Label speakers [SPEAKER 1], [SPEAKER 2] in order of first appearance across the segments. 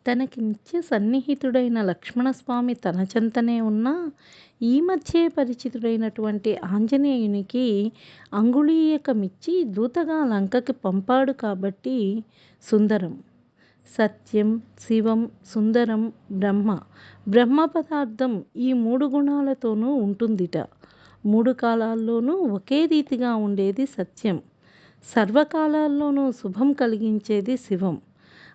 [SPEAKER 1] తనకి నిత్య సన్నిహితుడైన లక్ష్మణస్వామి తన చెంతనే ఉన్నా, ఈ మధ్యే పరిచితుడైనటువంటి ఆంజనేయునికి అంగుళీయకమిచ్చి దూతగా లంకకి పంపాడు కాబట్టి సుందరం. సత్యం, శివం, సుందరం, బ్రహ్మ. బ్రహ్మ పదార్థం ఈ 3 గుణాలతోనూ ఉంటుందిట. 3 కాలాల్లోనూ ఒకే రీతిగా ఉండేది సత్యం. సర్వకాలాల్లోనూ శుభం కలిగించేది శివం.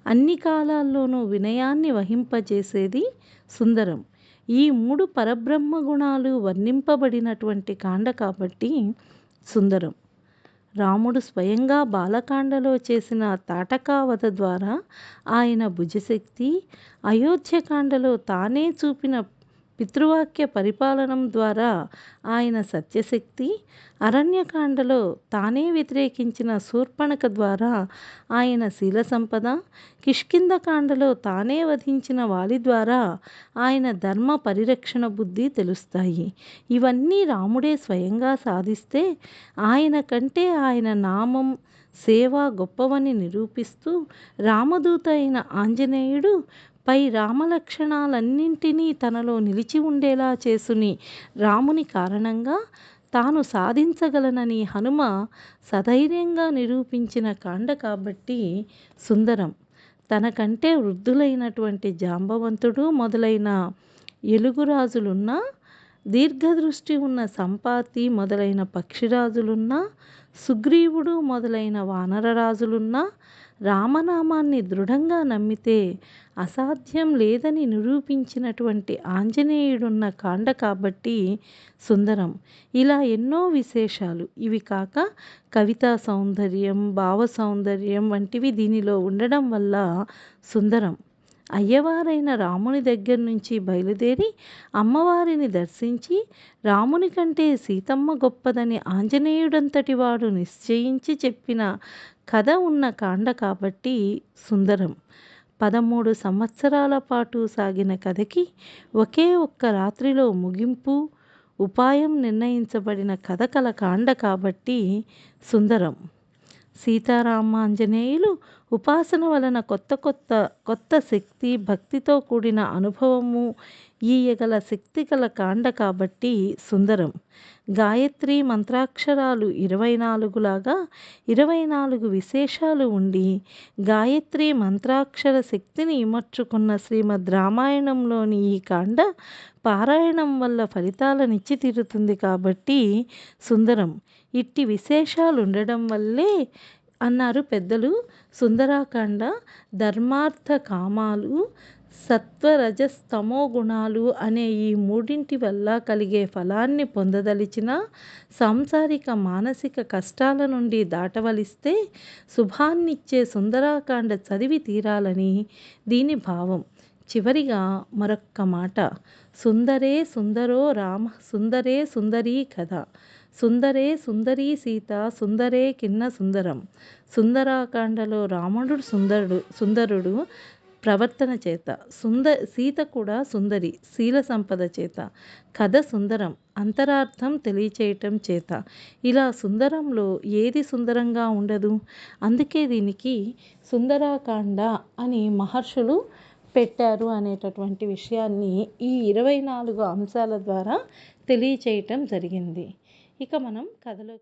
[SPEAKER 1] అన్ని కాలాల్లోనూ వినయాన్ని వహింపజేసేది సుందరం. ఈ 3 పరబ్రహ్మ గుణాలు వర్ణింపబడినటువంటి కాండ కాబట్టి సుందరం. రాముడు స్వయంగా బాలకాండలో చేసిన తాటకావధ ద్వారా ఆయన భుజశక్తి, అయోధ్యకాండలో తానే చూపిన పితృవాక్య పరిపాలనం ద్వారా ఆయన సత్యశక్తి, అరణ్యకాండలో తానే వ్యతిరేకించిన శూర్పణఖ ద్వారా ఆయన శీల సంపద, కిష్కింధకాండలో తానే వధించిన వాలి ద్వారా ఆయన ధర్మ పరిరక్షణ బుద్ధి తెలుస్తాయి. ఇవన్నీ రాముడే స్వయంగా సాధిస్తే ఆయన కంటే ఆయన నామం, సేవ గొప్పవని నిరూపిస్తూ రామదూత అయిన ఆంజనేయుడు పై రామలక్షణాలన్నింటినీ తనలో నిలిచి ఉండేలా చేసుని రాముని కారణంగా తాను సాధించగలనని హనుమ సధైర్యంగా నిరూపించిన కాండ కాబట్టి సుందరం. తనకంటే వృద్ధులైనటువంటి జాంబవంతుడు మొదలైన ఎలుగురాజులున్నా, దీర్ఘదృష్టి ఉన్న సంపాతి మొదలైన పక్షిరాజులున్నా, సుగ్రీవుడు మొదలైన వానరరాజులున్నా రామనామాన్ని దృఢంగా నమ్మితే అసాధ్యం లేదని నిరూపించినటువంటి ఆంజనేయుడున్న కాండ కాబట్టి సుందరం. ఇలా ఎన్నో విశేషాలు, ఇవి కాక కవితా సౌందర్యం, భావ సౌందర్యం వంటివి దీనిలో ఉండడం వల్ల సుందరం. అయ్యవారైన రాముని దగ్గర నుంచి బయలుదేరి అమ్మవారిని దర్శించి రాముని కంటే సీతమ్మ గొప్పదని ఆంజనేయుడంతటి వాడు నిశ్చయించి చెప్పిన కథ ఉన్న కాండ కాబట్టి సుందరం. 13 సంవత్సరాల పాటు సాగిన కథకి ఒకే ఒక్క రాత్రిలో ముగింపు, ఉపాయం నిర్ణయించబడిన కథ కల కాండ కాబట్టి సుందరం. సీతారామాంజనేయులు ఉపాసన వలన కొత్త శక్తి, భక్తితో కూడిన అనుభవము ఈయగల శక్తి గల కాండ కాబట్టి సుందరం. గాయత్రి మంత్రాక్షరాలు 24 లాగా 24 విశేషాలు ఉండి గాయత్రి మంత్రాక్షర శక్తిని ఇమర్చుకున్న శ్రీమద్ రామాయణంలోని ఈ కాండ పారాయణం వల్ల ఫలితాలనిచ్చి తీరుతుంది కాబట్టి సుందరం. ఇట్టి విశేషాలు ఉండడం వల్లే అన్నారు పెద్దలు, సుందరాకాండ ధర్మార్థ కామాలు, సత్వరజస్తమో గుణాలు అనే ఈ 3 వల్ల కలిగే ఫలాన్ని పొందదలిచిన సాంసారిక మానసిక కష్టాల నుండి దాటవలిస్తే శుభాన్నిచ్చే సుందరాకాండ చదివి తీరాలని దీని భావం. చివరిగా మరొక్క మాట. సుందరే సుందరో రామ, సుందరే సుందరీ కథ, సుందరే సుందరీ సీత, సుందరే కిన్న సుందరం. సుందరాకాండలో రాముడు సుందరుడు ప్రవర్తన చేత, సీత కూడా సుందరి శీల సంపద చేత, కథ సుందరం అంతరార్థం తెలియచేయటం చేత. ఇలా సుందరంలో ఏది సుందరంగా ఉండదు? అందుకే దీనికి సుందరాకాండ అని మహర్షులు పెట్టారు అనేటటువంటి విషయాన్ని ఈ 24 అంశాల ద్వారా తెలియచేయటం జరిగింది. ఇక మనం కథలోకి